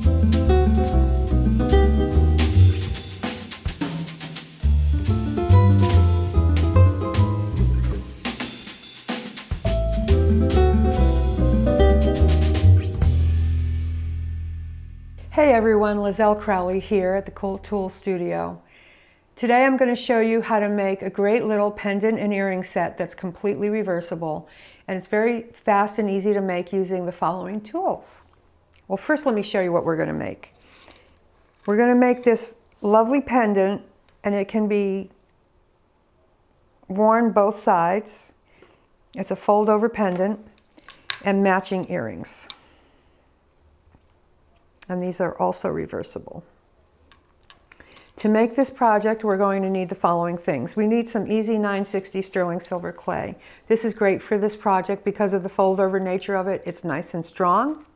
Hey everyone, Lisel Crowley here at the Cool Tool Studio. Today I'm going to show you how to make a great little pendant and earring set that's completely reversible, and it's very fast and easy to make using the following tools. Well, first let me show you what we're going to make. We're going to make this lovely pendant, and it can be worn both sides. It's a fold over pendant and matching earrings. And these are also reversible. To make this project, we're going to need the following things. We need some easy 960 sterling silver clay. This is great for this project because of the fold over nature of it. It's nice and strong.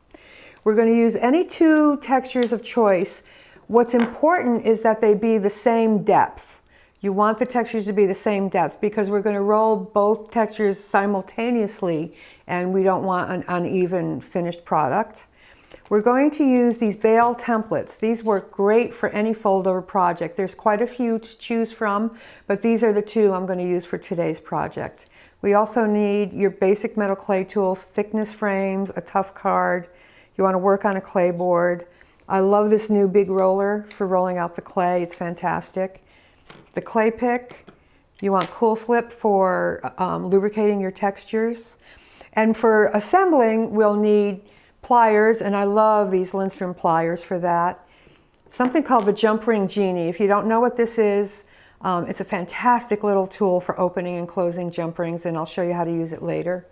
We're going to use any two textures of choice. What's important is that they be the same depth. You want the textures to be the same depth because we're going to roll both textures simultaneously, and we don't want an uneven finished product. We're going to use these bale templates. These work great for any fold-over project. There's quite a few to choose from, but these are the two I'm going to use for today's project. We also need your basic metal clay tools, thickness frames, a tough card. You want to work on a clay board. I love this new big roller for rolling out the clay. It's fantastic. The clay pick. You want cool slip for lubricating your textures. And for assembling, we'll need pliers, and I love these Lindstrom pliers for that. Something called the Jump Ring Genie. If you don't know what this is, it's a fantastic little tool for opening and closing jump rings, and I'll show you how to use it later.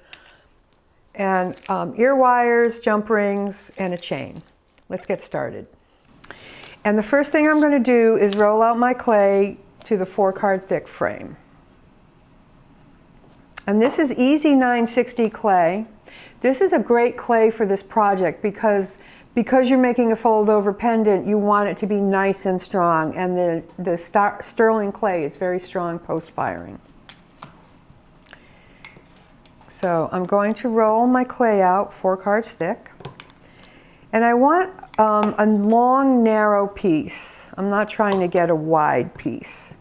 And ear wires, jump rings, and a chain. Let's get started. And the first thing I'm going to do is roll out my clay to the 4-card thick frame. And this is easy 960 clay. This is a great clay for this project because you're making a fold-over pendant, you want it to be nice and strong, and the sterling clay is very strong post-firing. So I'm going to roll my clay out 4 cards thick, and I want a long, narrow piece. I'm not trying to get a wide piece.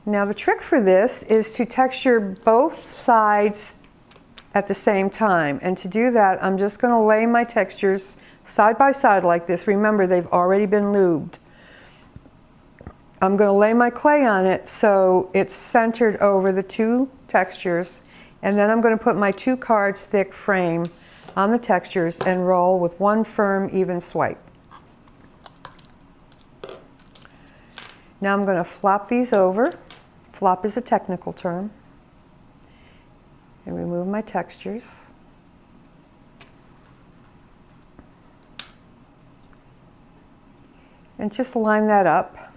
Now the trick for this is to texture both sides at the same time. And to do that, I'm just going to lay my textures side by side like this. Remember, they've already been lubed. I'm going to lay my clay on it so it's centered over the two textures. And then I'm going to put my 2 cards thick frame on the textures and roll with one firm, even swipe. Now I'm going to flop these over. Flop is a technical term. And remove my textures. And just line that up.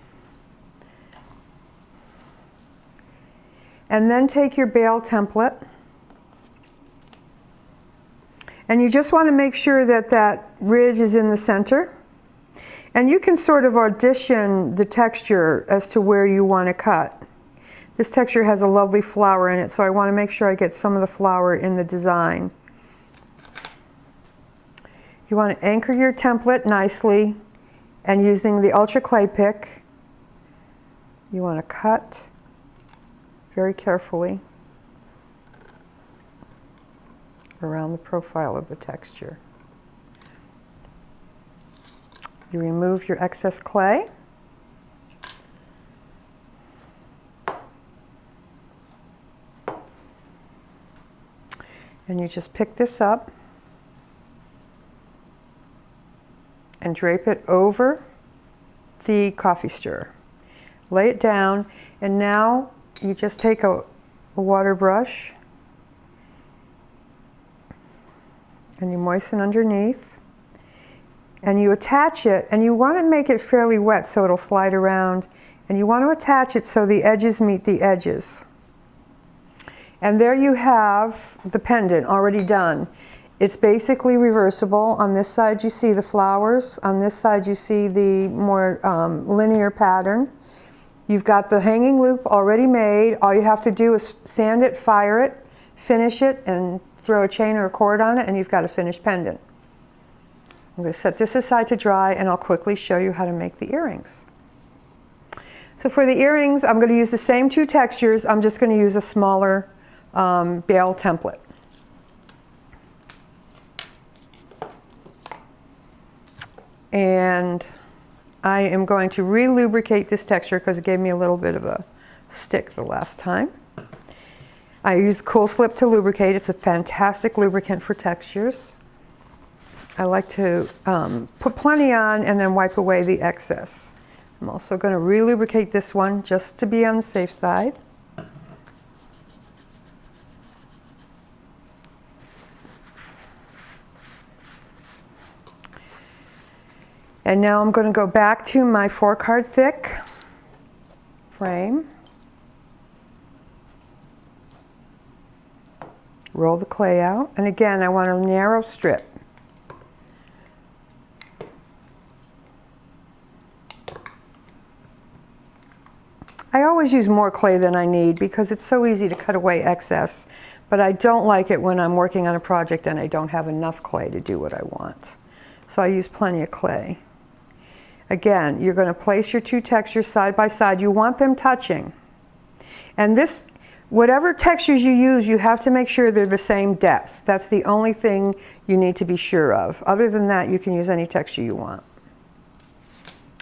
And then take your bale template. And you just want to make sure that that ridge is in the center. And you can sort of audition the texture as to where you want to cut. This texture has a lovely flower in it, so I want to make sure I get some of the flower in the design. You want to anchor your template nicely, and using the Ultra Clay Pick, you want to cut very carefully around the profile of the texture. You remove your excess clay. And you just pick this up and drape it over the coffee stirrer. Lay it down, and now you just take a water brush and you moisten underneath, and you attach it, and you want to make it fairly wet so it'll slide around, and you want to attach it so the edges meet the edges. And there you have the pendant already done. It's basically reversible. On this side you see the flowers. On this side you see the more linear pattern. You've got the hanging loop already made. All you have to do is sand it, fire it, finish it and throw a chain or a cord on it, and you've got a finished pendant. I'm going to set this aside to dry, and I'll quickly show you how to make the earrings. So for the earrings, I'm going to use the same 2 textures. I'm just going to use a smaller bale template. And I am going to re-lubricate this texture because it gave me a little bit of a stick the last time. I use Cool Slip to lubricate. It's a fantastic lubricant for textures. I like to put plenty on and then wipe away the excess. I'm also going to re-lubricate this one just to be on the safe side. And now I'm going to go back to my 4-card thick frame. Roll the clay out. And again, I want a narrow strip. I always use more clay than I need because it's so easy to cut away excess. But I don't like it when I'm working on a project and I don't have enough clay to do what I want. So I use plenty of clay. Again, you're going to place your 2 textures side by side. You want them touching. And this, whatever textures you use, you have to make sure they're the same depth. That's the only thing you need to be sure of. Other than that, you can use any texture you want.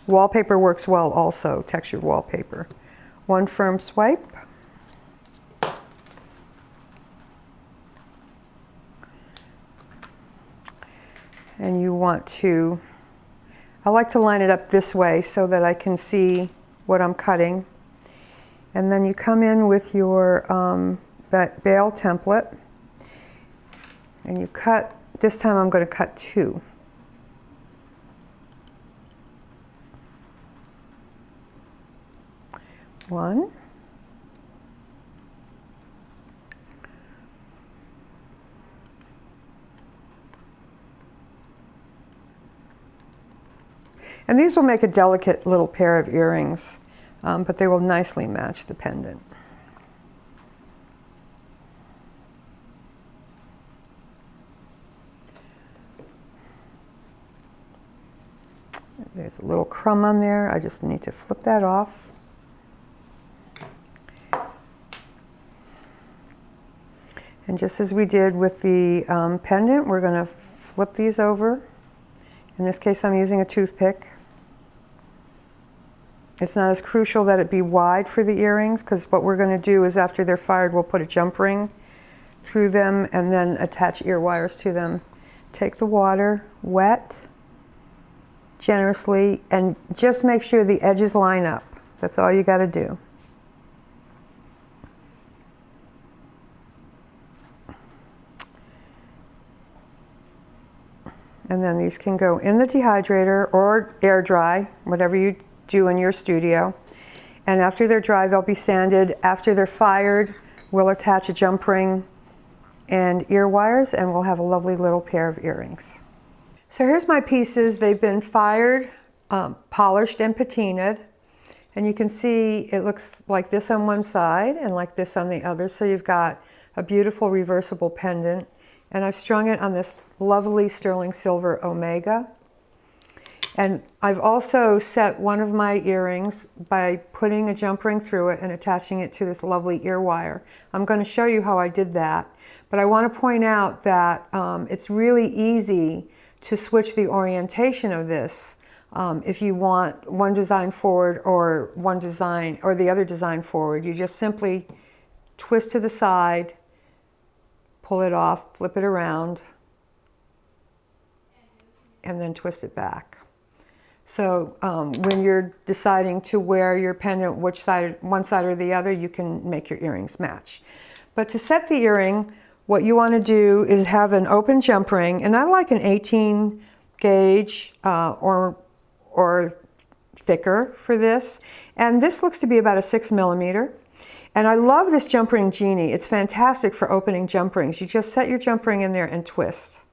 Wallpaper works well also, textured wallpaper. 1 firm swipe. And you want to, I like to line it up this way so that I can see what I'm cutting. And then you come in with your bale template and you cut, this time I'm going to cut 2. One. And these will make a delicate little pair of earrings, but they will nicely match the pendant. There's a little crumb on there. I just need to flip that off. And just as we did with the pendant, we're going to flip these over. In this case, I'm using a toothpick. It's not as crucial that it be wide for the earrings, because what we're going to do is after they're fired, we'll put a jump ring through them and then attach ear wires to them. Take the water, wet generously, and just make sure the edges line up. That's all you got to do. And then these can go in the dehydrator or air dry, whatever you do in your studio. And after they're dry, they'll be sanded. After they're fired, we'll attach a jump ring and ear wires, and we'll have a lovely little pair of earrings. So here's my pieces. They've been fired, polished, and patinaed. And you can see it looks like this on one side and like this on the other. So you've got a beautiful reversible pendant. And I've strung it on this lovely sterling silver omega. And I've also set one of my earrings by putting a jump ring through it and attaching it to this lovely ear wire. I'm going to show you how I did that. But I want to point out that it's really easy to switch the orientation of this if you want one design forward or one design or the other design forward. You just simply twist to the side, pull it off, flip it around, and then twist it back. So when you're deciding to wear your pendant, which side, one side or the other, you can make your earrings match. But to set the earring, what you want to do is have an open jump ring, and I like an 18 gauge or thicker for this. And this looks to be about a 6 millimeter. And I love this jump ring genie. It's fantastic for opening jump rings. You just set your jump ring in there and twist.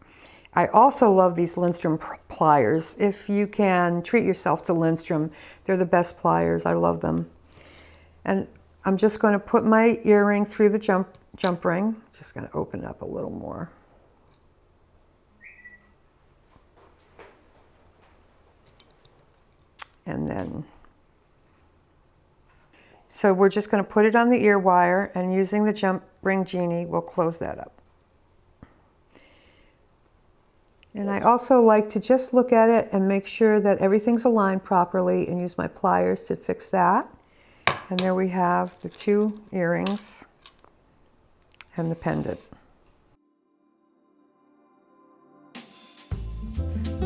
I also love these Lindstrom pliers. If you can treat yourself to Lindstrom, they're the best pliers. I love them. And I'm just going to put my earring through the jump jump ring. Just going to open it up a little more. And then, so we're just going to put it on the ear wire, and using the jump ring genie, we'll close that up. And I also like to just look at it and make sure that everything's aligned properly, and use my pliers to fix that. And there we have the 2 earrings and the pendant.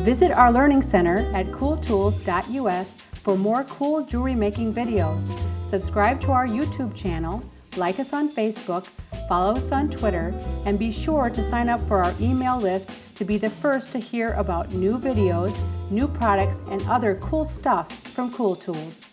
Visit our Learning Center at cooltools.us for more cool jewelry making videos. Subscribe to our YouTube channel, like us on Facebook, follow us on Twitter, and be sure to sign up for our email list to be the first to hear about new videos, new products, and other cool stuff from Cool Tools.